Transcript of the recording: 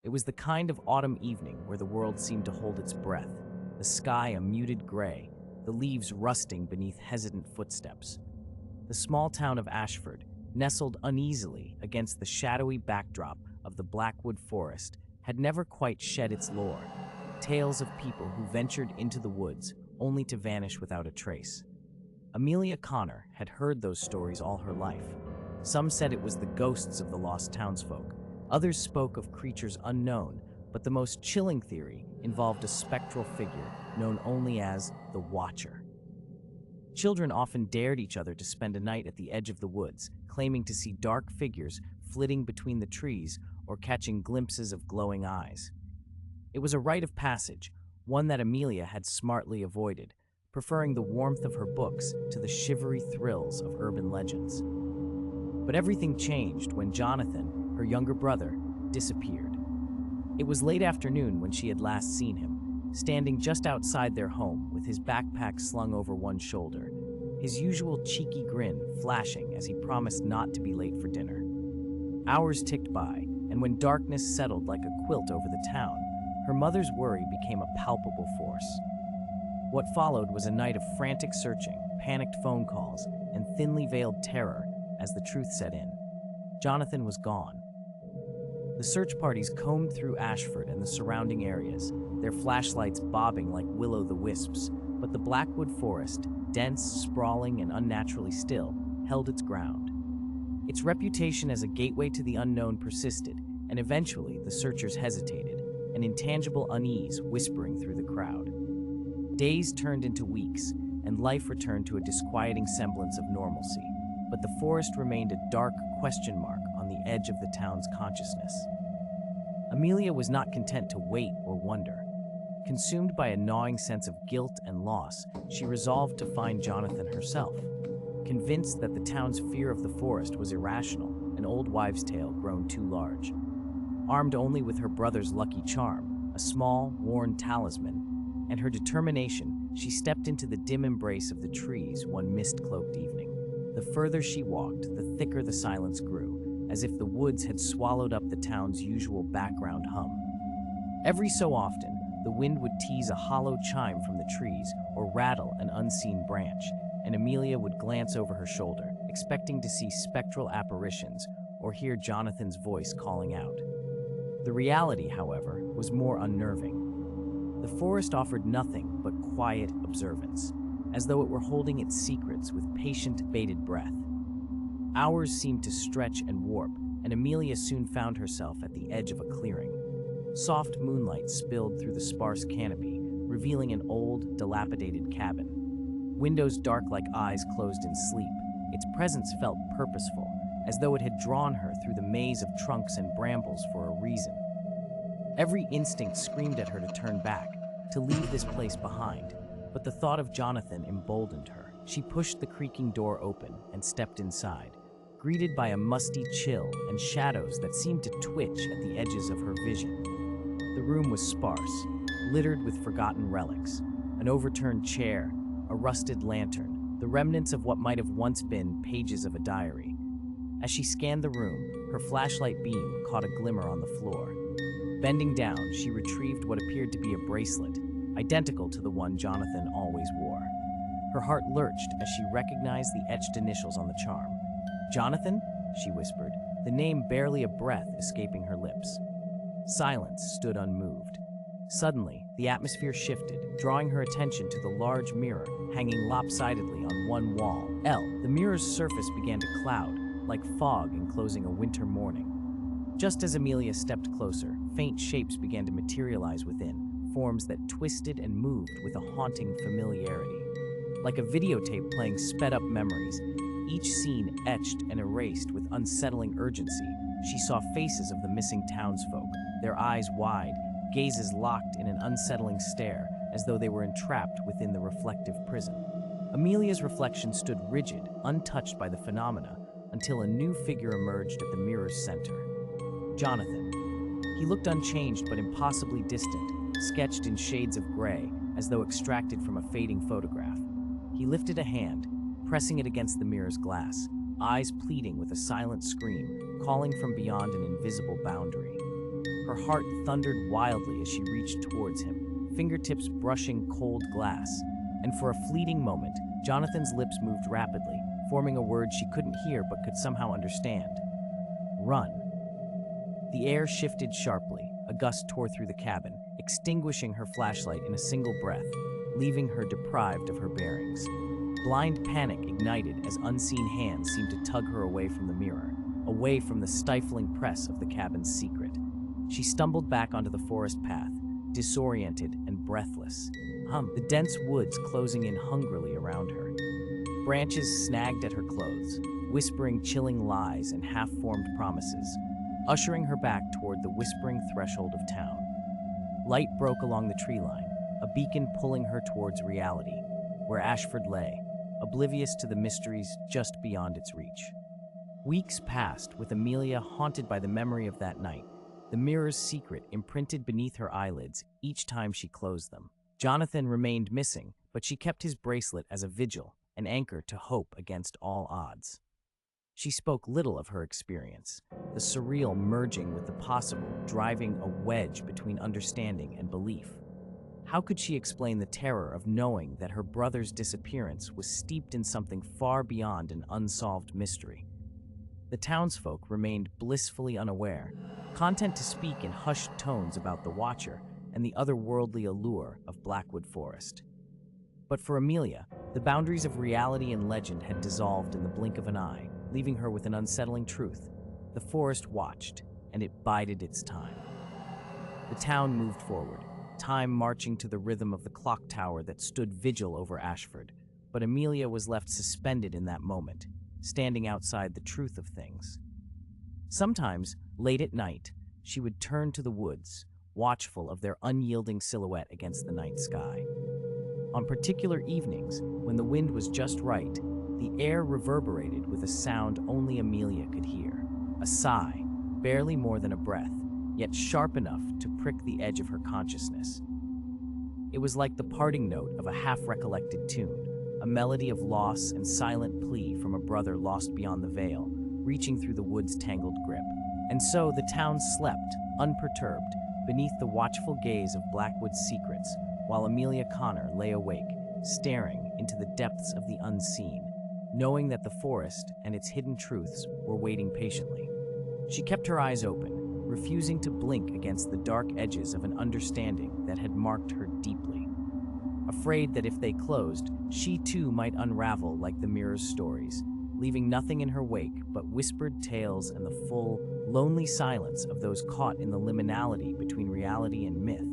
It was the kind of autumn evening where the world seemed to hold its breath, the sky a muted gray, the leaves rusting beneath hesitant footsteps. The small town of Ashford, nestled uneasily against the shadowy backdrop of the Blackwood Forest, had never quite shed its lore, tales of people who ventured into the woods only to vanish without a trace. Amelia Connor had heard those stories all her life. Some said it was the ghosts of the lost townsfolk. Others spoke of creatures unknown, but the most chilling theory involved a spectral figure known only as the Watcher. Children often dared each other to spend a night at the edge of the woods, claiming to see dark figures flitting between the trees or catching glimpses of glowing eyes. It was a rite of passage, one that Amelia had smartly avoided, preferring the warmth of her books to the shivery thrills of urban legends. But everything changed when Jonathan, her younger brother, disappeared. It was late afternoon when she had last seen him, standing just outside their home with his backpack slung over one shoulder, his usual cheeky grin flashing as he promised not to be late for dinner. Hours ticked by, and when darkness settled like a quilt over the town, her mother's worry became a palpable force. What followed was a night of frantic searching, panicked phone calls, and thinly veiled terror as the truth set in. Jonathan was gone. The search parties combed through Ashford and the surrounding areas, their flashlights bobbing like will-o'-the-wisps, but the Blackwood Forest, dense, sprawling, and unnaturally still, held its ground. Its reputation as a gateway to the unknown persisted, and eventually the searchers hesitated, an intangible unease whispering through the crowd. Days turned into weeks, and life returned to a disquieting semblance of normalcy, but the forest remained a dark question mark on the edge of the town's consciousness. Amelia was not content to wait or wonder. Consumed by a gnawing sense of guilt and loss, she resolved to find Jonathan herself. Convinced that the town's fear of the forest was irrational, an old wives' tale grown too large. Armed only with her brother's lucky charm, a small, worn talisman, and her determination, she stepped into the dim embrace of the trees one mist-cloaked evening. The further she walked, the thicker the silence grew, as if the woods had swallowed up the town's usual background hum. Every so often, the wind would tease a hollow chime from the trees or rattle an unseen branch, and Amelia would glance over her shoulder, expecting to see spectral apparitions or hear Jonathan's voice calling out. The reality, however, was more unnerving. The forest offered nothing but quiet observance, as though it were holding its secrets with patient, bated breath. Hours seemed to stretch and warp, and Amelia soon found herself at the edge of a clearing. Soft moonlight spilled through the sparse canopy, revealing an old, dilapidated cabin. Windows dark like eyes closed in sleep, its presence felt purposeful, as though it had drawn her through the maze of trunks and brambles for a reason. Every instinct screamed at her to turn back, to leave this place behind, but the thought of Jonathan emboldened her. She pushed the creaking door open and stepped inside, greeted by a musty chill and shadows that seemed to twitch at the edges of her vision. The room was sparse, littered with forgotten relics, an overturned chair, a rusted lantern, the remnants of what might have once been pages of a diary. As she scanned the room, her flashlight beam caught a glimmer on the floor. Bending down, she retrieved what appeared to be a bracelet, identical to the one Jonathan always wore. Her heart lurched as she recognized the etched initials on the charm. "Jonathan?" she whispered, the name barely a breath escaping her lips. Silence stood unmoved. Suddenly, the atmosphere shifted, drawing her attention to the large mirror hanging lopsidedly on one wall. The mirror's surface began to cloud, like fog enclosing a winter morning. Just as Amelia stepped closer, faint shapes began to materialize within, forms that twisted and moved with a haunting familiarity. Like a videotape playing sped-up memories, each scene etched and erased with unsettling urgency, she saw faces of the missing townsfolk, their eyes wide, gazes locked in an unsettling stare, as though they were entrapped within the reflective prison. Amelia's reflection stood rigid, untouched by the phenomena, until a new figure emerged at the mirror's center. Jonathan. He looked unchanged but impossibly distant, sketched in shades of gray, as though extracted from a fading photograph. He lifted a hand, pressing it against the mirror's glass, eyes pleading with a silent scream, calling from beyond an invisible boundary. Her heart thundered wildly as she reached towards him, fingertips brushing cold glass. And for a fleeting moment, Jonathan's lips moved rapidly, forming a word she couldn't hear but could somehow understand. Run. The air shifted sharply. A gust tore through the cabin, extinguishing her flashlight in a single breath, leaving her deprived of her bearings. Blind panic ignited as unseen hands seemed to tug her away from the mirror, away from the stifling press of the cabin's secret. She stumbled back onto the forest path, disoriented and breathless. The dense woods closing in hungrily around her. Branches snagged at her clothes, whispering chilling lies and half-formed promises, ushering her back toward the whispering threshold of town. Light broke along the tree line, a beacon pulling her towards reality, where Ashford lay, oblivious to the mysteries just beyond its reach. Weeks passed, with Amelia haunted by the memory of that night, the mirror's secret imprinted beneath her eyelids each time she closed them. Jonathan remained missing, but she kept his bracelet as a vigil, an anchor to hope against all odds. She spoke little of her experience, the surreal merging with the possible, driving a wedge between understanding and belief. How could she explain the terror of knowing that her brother's disappearance was steeped in something far beyond an unsolved mystery? The townsfolk remained blissfully unaware, content to speak in hushed tones about the Watcher and the otherworldly allure of Blackwood Forest. But for Amelia, the boundaries of reality and legend had dissolved in the blink of an eye, leaving her with an unsettling truth. The forest watched, and it bided its time. The town moved forward, time marching to the rhythm of the clock tower that stood vigil over Ashford, but Amelia was left suspended in that moment, standing outside the truth of things. Sometimes, late at night, she would turn to the woods, watchful of their unyielding silhouette against the night sky. On particular evenings, when the wind was just right, the air reverberated with a sound only Amelia could hear, a sigh, barely more than a breath, yet sharp enough to prick the edge of her consciousness. It was like the parting note of a half-recollected tune, a melody of loss and silent plea from a brother lost beyond the veil, reaching through the wood's tangled grip. And so the town slept, unperturbed, beneath the watchful gaze of Blackwood's secrets, while Amelia Connor lay awake, staring into the depths of the unseen, knowing that the forest and its hidden truths were waiting patiently. She kept her eyes open, refusing to blink against the dark edges of an understanding that had marked her deeply. Afraid that if they closed, she too might unravel like the mirror's stories, leaving nothing in her wake but whispered tales and the full, lonely silence of those caught in the liminality between reality and myth.